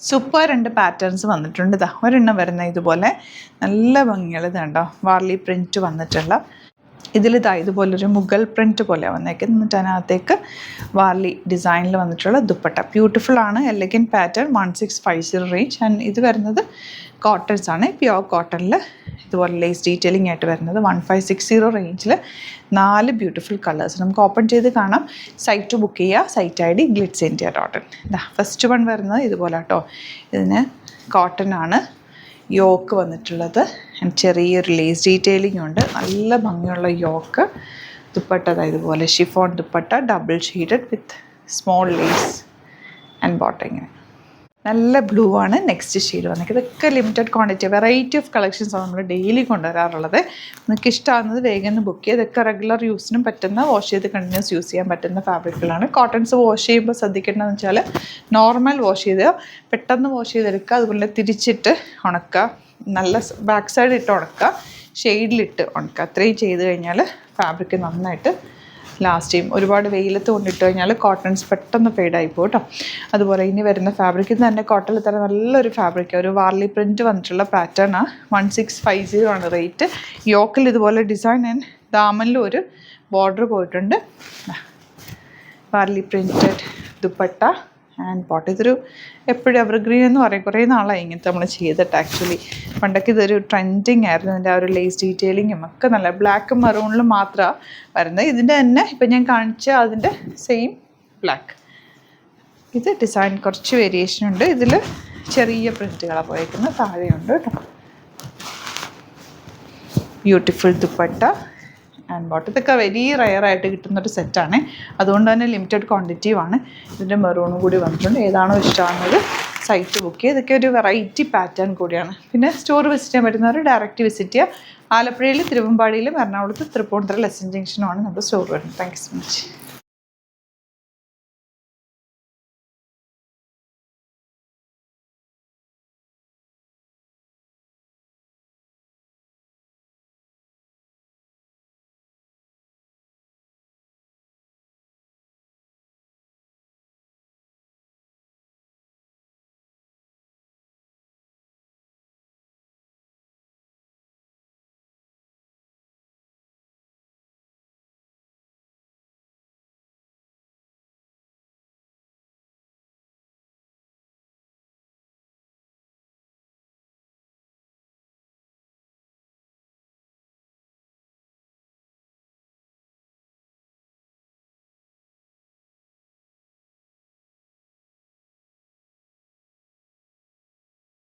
Super 2 patterns വന്നിട്ടുണ്ട്. ഇതാ ഒരെണ്ണം വരുന്ന ഇതുപോലെ നല്ല ഭംഗിയുള്ള ഇതുണ്ടോ വാർലി പ്രിൻറ്റ് വന്നിട്ടുള്ള ഇതിലിതാ ഇതുപോലൊരു മുഗൾ പ്രിൻറ്റ് പോലെ വന്നേക്കുന്നത്. എന്നിട്ട് അതിനകത്തേക്ക് വാർലി ഡിസൈനിൽ വന്നിട്ടുള്ള ദുപ്പട്ട ബ്യൂട്ടിഫുൾ ആണ്. Elegant pattern 1650 range. ആൻഡ് ഇത് വരുന്നത് കോട്ടൺസ് ആണ്. പ്യുവർ കോട്ടണിൽ ഇതുപോലെ ലേസ് ഡീറ്റെയിലിംഗ് ആയിട്ട് വരുന്നത് 1560 റേഞ്ചിൽ 4 ബ്യൂട്ടിഫുൾ കളേഴ്സ് നമുക്ക് ഓപ്പൺ ചെയ്ത് കാണാം. സൈറ്റ് ബുക്ക് ചെയ്യുക. Site ID glitzindia.in. ഇതാ ഫസ്റ്റ് വൺ വരുന്നത് ഇതുപോലെ കേട്ടോ. ഇതിന് കോട്ടൺ ആണ് യോക്ക് വന്നിട്ടുള്ളത്. ചെറിയൊരു ലേസ് ഡീറ്റെയിലിംഗ് ഉണ്ട്. നല്ല ഭംഗിയുള്ള യോക്ക്. ദുപ്പട്ട ഇതുപോലെ chiffon dupatta double shaded with small lace and bottom. ഇങ്ങനെ നല്ല ബ്ലൂ ആണ് നെക്സ്റ്റ് ഷെയ്ഡ് വന്നിരിക്കുന്നത്. ഇതൊക്കെ ലിമിറ്റഡ് ക്വാണ്ടിറ്റി വെറൈറ്റി ഓഫ് കളക്ഷൻസാണ് നമ്മൾ ഡെയിലി കൊണ്ടുവരാറുള്ളത്. നിങ്ങൾക്ക് ഇഷ്ടമാകുന്നത് വേഗം ബുക്ക് ചെയ്യുക. ഇതൊക്കെ റെഗുലർ യൂസിനും പറ്റുന്ന വാഷ് ചെയ്ത് കണ്ടിന്യൂസ് യൂസ് ചെയ്യാൻ പറ്റുന്ന ഫാബ്രിക്കുകളാണ്. കോട്ടൺസ് വാഷ് ചെയ്യുമ്പോൾ ശ്രദ്ധിക്കേണ്ടതെന്ന് വെച്ചാൽ നോർമൽ വാഷ് ചെയ്ത് പെട്ടെന്ന് വാഷ് ചെയ്തെടുക്കുക. അതുപോലെ തിരിച്ചിട്ട് ഉണക്കുക. നല്ല ബാക്ക് സൈഡ് ഇട്ട് ഉണക്കുക. ഷെയ്ഡിലിട്ട് ഉണക്കുക. അത്രയും ചെയ്ത് കഴിഞ്ഞാൽ ഫാബ്രിക് നന്നായിട്ട് ലാസ്റ്റ് ചെയ്യും. ഒരുപാട് വെയിലത്ത് കൊണ്ടിട്ട് കഴിഞ്ഞാൽ കോട്ടൺസ് പെട്ടെന്ന് ഫെയ്ഡായിപ്പോൾ കേട്ടോ. അതുപോലെ ഇനി വരുന്ന ഫാബ്രിക്കിൽ തന്നെ കോട്ടണിൽ തന്നെ നല്ലൊരു ഫാബ്രിക് ഒരു വാർലി പ്രിൻറ്റ് വന്നിട്ടുള്ള പാറ്റേണാണ്. 1650 ആണ് റേറ്റ്. യോക്കിൽ ഇതുപോലെ ഡിസൈൻ ആൻഡ് ദാമനിലും ഒരു ബോർഡർ പോയിട്ടുണ്ട്. Warli printed dupatta and bottom. ഇതൊരു എപ്പോഴും എവർഗ്രീൻ എന്ന് പറയും. കുറേ നാളായി ഇങ്ങനത്തെ നമ്മൾ ചെയ്തിട്ട്. ആക്ച്വലി പണ്ടൊക്കെ ഇതൊരു ട്രെൻഡിങ് ആയിരുന്നു. ഇതിൻ്റെ ആ ഒരു ലേസ് ഡീറ്റെയിലിങ്ങും ഒക്കെ നല്ല ബ്ലാക്കും മെറൂണിലും മാത്രമാണ് വരുന്നത്. ഇതിൻ്റെ തന്നെ ഇപ്പം ഞാൻ കാണിച്ച അതിൻ്റെ സെയിം ബ്ലാക്ക്. ഇത് ഡിസൈൻ കുറച്ച് വേരിയേഷൻ ഉണ്ട്. ഇതിൽ ചെറിയ പ്രിൻറ്റുകളാണ് പോയേക്കുന്നത്. താഴെയുണ്ട് കേട്ടോ. Beautiful dupatta and bottom. ഇതൊക്കെ വെരി റയറായിട്ട് കിട്ടുന്നൊരു സെറ്റാണ്. അതുകൊണ്ട് തന്നെ ലിമിറ്റഡ് ക്വാണ്ടിറ്റിയുമാണ്. ഇതിൻ്റെ മെറൂണും കൂടി വന്നിട്ടുണ്ട്. ഏതാണോ ഇഷ്ടമാകുന്നത് സൈറ്റ് ബുക്ക് ചെയ്യുക. ഇതൊക്കെ ഒരു വെറൈറ്റി പാറ്റേൺ കൂടിയാണ്. പിന്നെ സ്റ്റോർ വിസിറ്റ് ചെയ്യാൻ പറ്റുന്നവർ ഡയറക്റ്റ് വിസിറ്റ് ചെയ്യുക. ആലപ്പുഴയിൽ, തിരുവമ്പാടിയിലും, എറണാകുളത്ത്, തൃപ്പൂണിത്തുറ, ലെസൺ ജംഗ്ഷനുമാണ് നമ്മുടെ സ്റ്റോർ വരുന്നത്. Thank you so much.